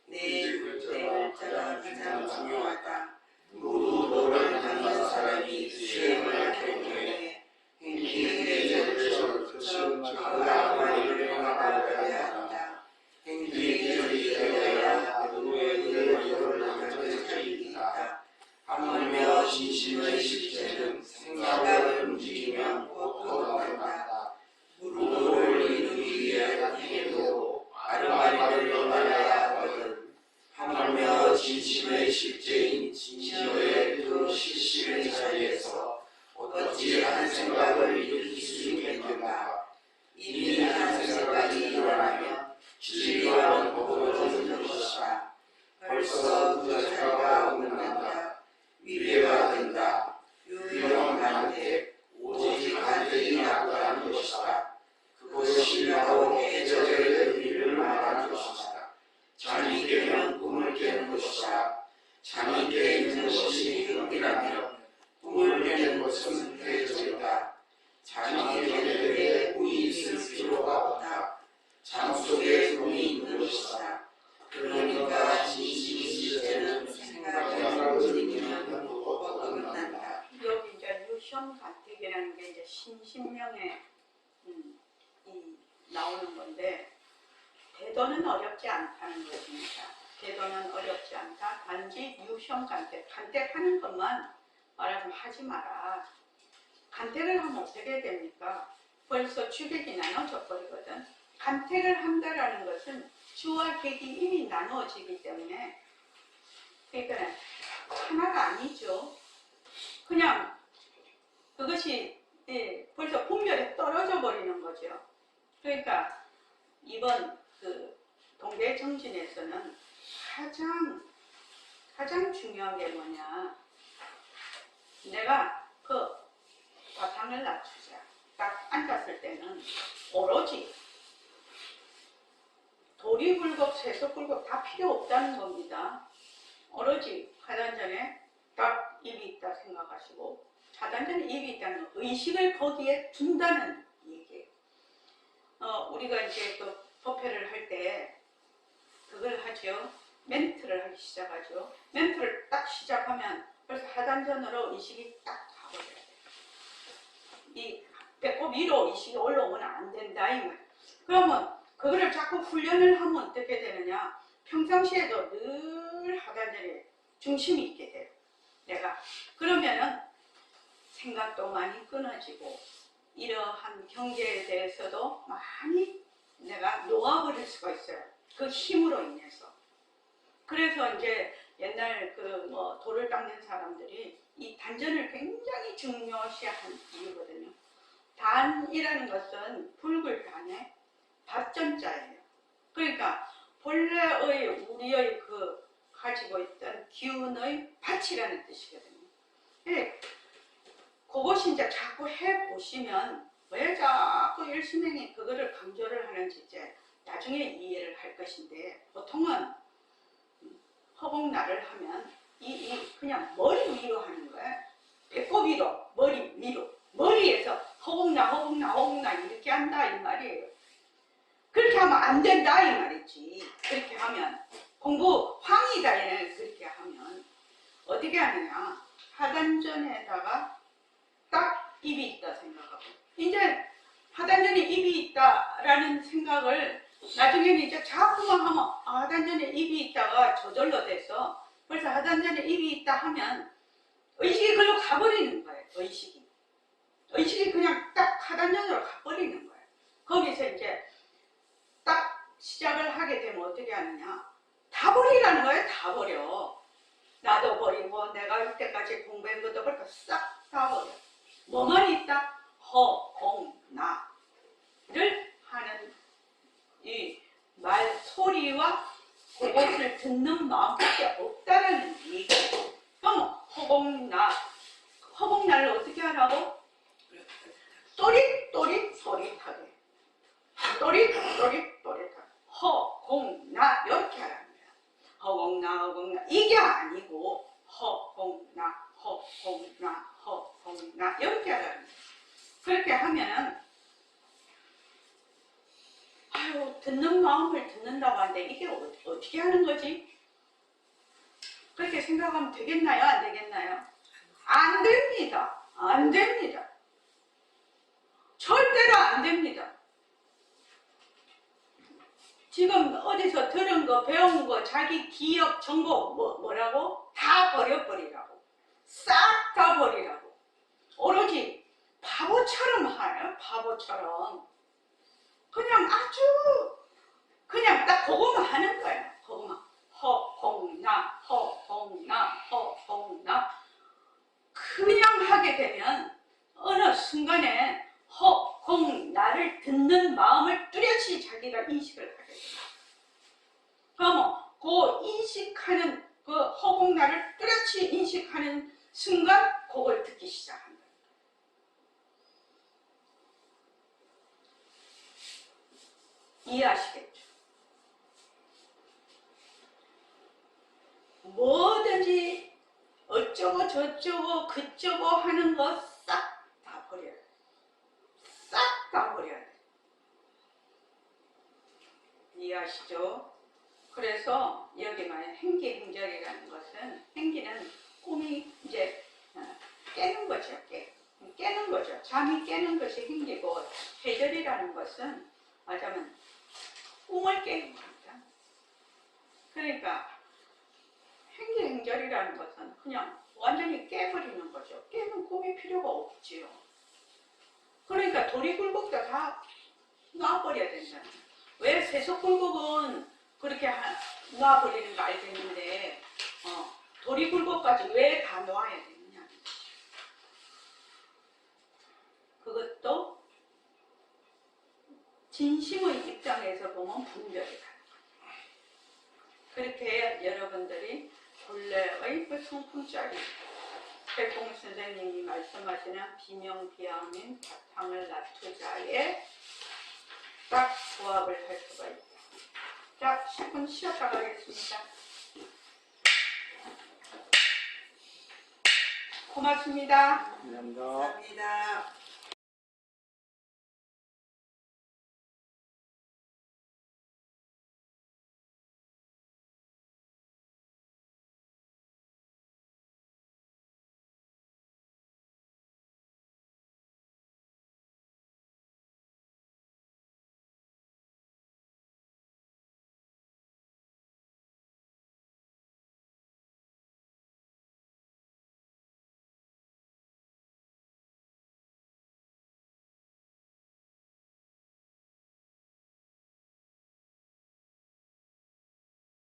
네 글자가 가장 중요하다. 무도를 하는 사람이 수행을 할 경우에 행기의 절절, 즉 아마리를 받아야 한다. 행기의 절이 되어야 무도의 의를 하는 절이 있다. 하물며 진심의 실체는 생각을 움직이면 곧 얻어간다. 무도를 이루기 위한 행위도 아르마리를 받아야 하거든. 하물며 진심의 실제인 진심의 그 실실의 자리에서 어찌 한 생각을 일으킬 수 있겠는가. 이미 한 생각이 일어나면 진리와는 어그러지는 것이다. 벌써 그 자리가 끝난다. 위배가 된다. 유령 간택, 오직 간택이 낫다는 것이다. 그것이 바로 해적의 의미를 말하는 것이다. 잠이 깨면 꿈을 깨는 것이다. 잠이 깨 있는 것이 행이라면 꿈을 깨는 것은 해적이다. 잠이 깨는데 꿈이 있을 필요가 없다. 잠 속에 꿈이 있는 것이다. 그러니까 진심 실제는 생각을 움직이면 곧 끝난다. 여기 이제 유현간택이라는 게 이제 신신명에 나오는 건데 대도는 어렵지 않다는 것입니다. 대도는 어렵지 않다. 단지 유현간택, 간택하는 것만 말하면 하지 마라. 간택을 하면 어떻게 됩니까? 벌써 주객이 나눠져 버리거든. 간택을 한다라는 것은 주와 객이 이미 나누어지기 때문에 그러니까 하나가 아니죠. 그냥 그것이 벌써 분별에 떨어져 버리는 거죠. 그러니까 이번 그 동계 정진에서는 가장 중요한 게 뭐냐? 내가 그 바탕을 낮추자. 딱 앉았을 때는 오로지 도리불급, 세속불급 다 필요 없다는 겁니다. 오로지 하단전에 딱 입이 있다 생각하시고 하단전에 입이 있다는 의식을 거기에 둔다는 얘기예요. 우리가 이제 그 법회를 할 때 그걸 하죠. 멘트를 하기 시작하죠. 멘트를 딱 시작하면 벌써 하단전으로 의식이 딱 가버려야 돼요. 이 배꼽 위로 의식이 올라오면 안 된다 이 말. 그러면 그거를 자꾸 훈련을 하면 어떻게 되느냐? 평상시에도 늘 하단전에 중심이 있게 돼요. 내가 그러면은 생각도 많이 끊어지고 이러한 경계에 대해서도 많이 내가 놓아버릴 수가 있어요. 그 힘으로 인해서. 그래서 이제 옛날 그 뭐 돌을 닦는 사람들이 이 단전을 굉장히 중요시한 이유거든요. 단이라는 것은 붉을 단에 밭전자예요. 그러니까 본래의 우리의 그 가지고 있던 기운의 밭이라는 뜻이거든요. 예, 그것이 이제 자꾸 해보시면 왜 자꾸 열심히 그거를 강조를 하는지 이제 나중에 이해를 할 것인데 보통은 허공날을 하면 그냥 머리 위로 하는 거예요. 배꼽 위로, 머리 위로. 머리에서 허공나 이렇게 한다 이 말이에요. 그렇게 하면 안 된다 이 말이지. 그렇게 하면 공부 황이다 그렇게 하면 어떻게 하느냐. 하단전에다가 딱 입이 있다 생각하고 이제 하단전에 입이 있다라는 생각을 나중에는 이제 자꾸만 하면 하단전에 입이 있다가 저절로 돼서 벌써 하단전에 입이 있다 하면 의식이 글로 가버리는 거예요. 의식이 그냥 딱 하단전으로 가버리는 거예요. 거기서 이제 딱 시작을 하게 되면 어떻게 하느냐. 다 버리라는 거예요. 다 버려. 나도 버리고 내가 이때까지 공부한 것도 버리고 싹 다 버려. 뭐만 있다? 허공나를 하는 이 말 소리와 그것을 듣는 마음밖에 없다라는 얘기예요. 그럼 허공나를 어떻게 하라고? 또릿또릿하게 또릿또릿하게 허공나 이렇게 하라는 거야. 허공나 이게 아니고 허공나 이렇게 하라는 거야. 그렇게 하면은 아유 듣는 마음을 듣는다고 하는데 이게 어떻게 하는 거지? 그렇게 생각하면 되겠나요? 안 되겠나요? 안 됩니다. 안 됩니다. 절대로 안 됩니다. 지금 어디서 들은 거, 배운 거, 자기 기억, 정보 뭐라고? 다 버려버리라고. 싹 다 버리라고. 오로지 바보처럼 하요. 바보처럼. 그냥 아주 그냥 딱 그거만 하는 거예요. 그거만. 허공나 그냥 하게 되면 어느 순간에 허공나를 듣는 마음을 뚜렷이 자기가 인식을 하게 됩니다. 그러면 그 인식하는 그 허공나를 뚜렷이 인식하는 순간 그걸 듣기 시작한다. 이해하시겠죠? 뭐든지 어쩌고 저쩌고 그쩌고 하는 거 싹 다 버려야 돼. 싹 다 버려야 돼. 이해하시죠? 그래서 여기 말해 행기행절이라는 것은 행기는 꿈이 이제 깨는 거죠. 깨는 거죠. 잠이 깨는 것이 행기고 해절이라는 것은 말하자면 꿈을 깨는 겁니다. 그러니까 행기행절이라는 것은 그냥 완전히 깨버리는 거죠. 깨는 꿈이 필요가 없지요. 그러니까 도리굴곡도 다 놔버려야 된다. 왜 세속굴곡은 그렇게 놔버리는 거 알겠는데 도리굴곡까지 왜 다 놔야 되느냐. 그것도 진심의 입장에서 보면 분별이다. 그렇게 여러분들이 본래의 그 성품짜리 백공 선생님이 말씀하시는 비명비양인 바탕을 낮추자에 딱 부합을 할 수가 있다. 자, 10분 쉬었다 가겠습니다. 고맙습니다. 감사합니다. 감사합니다.